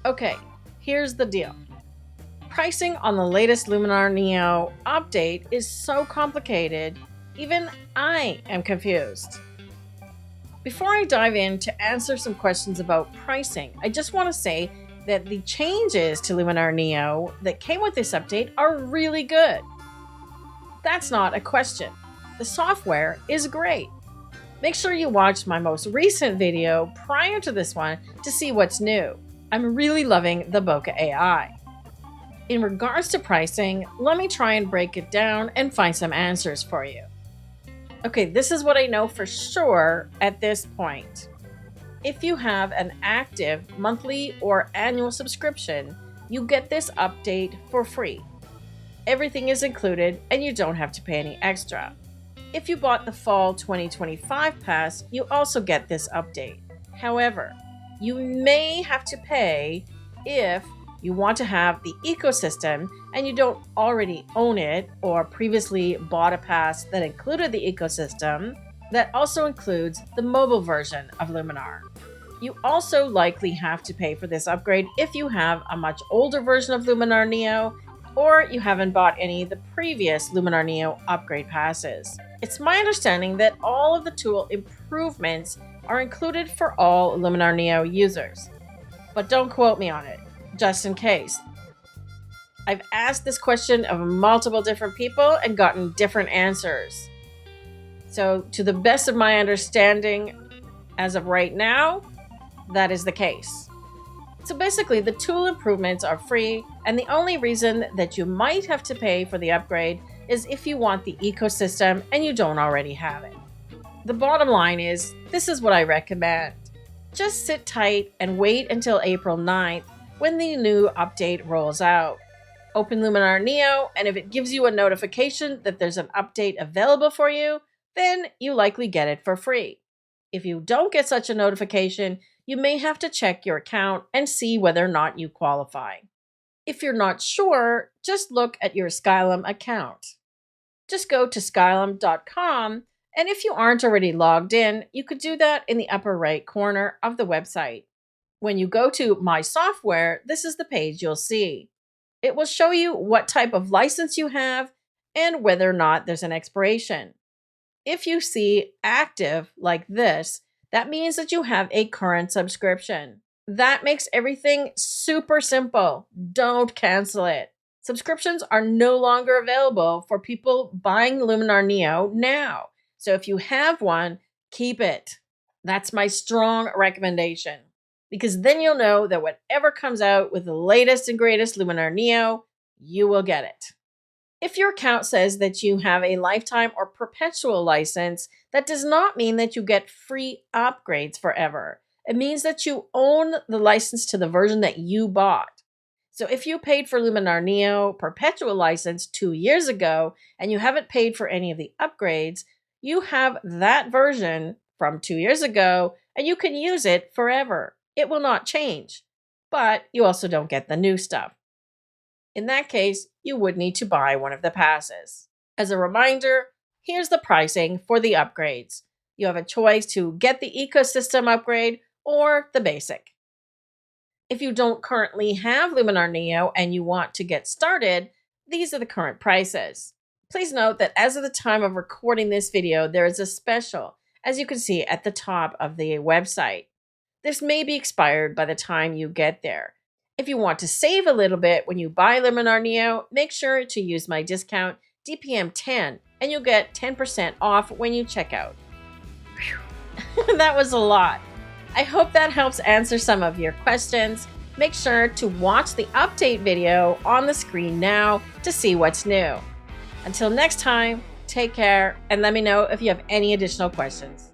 Okay, here's the deal. Pricing on the latest Luminar Neo update is so complicated, even I am confused. Before I dive in to answer some questions about pricing, I just want to say that the changes to Luminar Neo that came with this update are really good. That's not a question. The software is great. Make sure you watch my most recent video prior to this one to see what's new. I'm really loving the Bokeh AI. In regards to pricing, let me try and break it down and find some answers for you. Okay, this is what I know for sure at this point. If you have an active monthly or annual subscription, you get this update for free. Everything is included and you don't have to pay any extra. If you bought the Fall 2025 pass, you also get this update. However, you may have to pay if you want to have the ecosystem and you don't already own it or previously bought a pass that included the ecosystem that also includes the mobile version of Luminar. You also likely have to pay for this upgrade if you have a much older version of Luminar Neo or you haven't bought any of the previous Luminar Neo upgrade passes. It's my understanding that all of the tool improvements are included for all Luminar Neo users. But don't quote me on it, just in case. I've asked this question of multiple different people and gotten different answers. So, to the best of my understanding, as of right now, that is the case. So basically, the tool improvements are free, and the only reason that you might have to pay for the upgrade is if you want the ecosystem and you don't already have it. The bottom line is, this is what I recommend. Just sit tight and wait until April 9th when the new update rolls out. Open Luminar Neo, and if it gives you a notification that there's an update available for you, then you likely get it for free. If you don't get such a notification, you may have to check your account and see whether or not you qualify. If you're not sure, just look at your Skylum account. Just go to skylum.com, and if you aren't already logged in, you could do that in the upper right corner of the website. When you go to My Software, this is the page you'll see. It will show you what type of license you have and whether or not there's an expiration. If you see active like this, that means that you have a current subscription. That makes everything super simple. Don't cancel it. Subscriptions are no longer available for people buying Luminar Neo now. So if you have one, keep it. That's my strong recommendation. Because then you'll know that whatever comes out with the latest and greatest Luminar Neo, you will get it. If your account says that you have a lifetime or perpetual license, that does not mean that you get free upgrades forever. It means that you own the license to the version that you bought. So if you paid for Luminar Neo perpetual license 2 years ago and you haven't paid for any of the upgrades, you have that version from 2 years ago and you can use it forever. It will not change, but you also don't get the new stuff. In that case, you would need to buy one of the passes. As a reminder, here's the pricing for the upgrades. You have a choice to get the ecosystem upgrade or the basic. If you don't currently have Luminar Neo and you want to get started, these are the current prices. Please note that as of the time of recording this video, there is a special, as you can see at the top of the website. This may be expired by the time you get there. If you want to save a little bit when you buy Luminar Neo, make sure to use my discount DPM10 and you'll get 10% off when you check out. That was a lot. I hope that helps answer some of your questions. Make sure to watch the update video on the screen now to see what's new. Until next time, take care and let me know if you have any additional questions.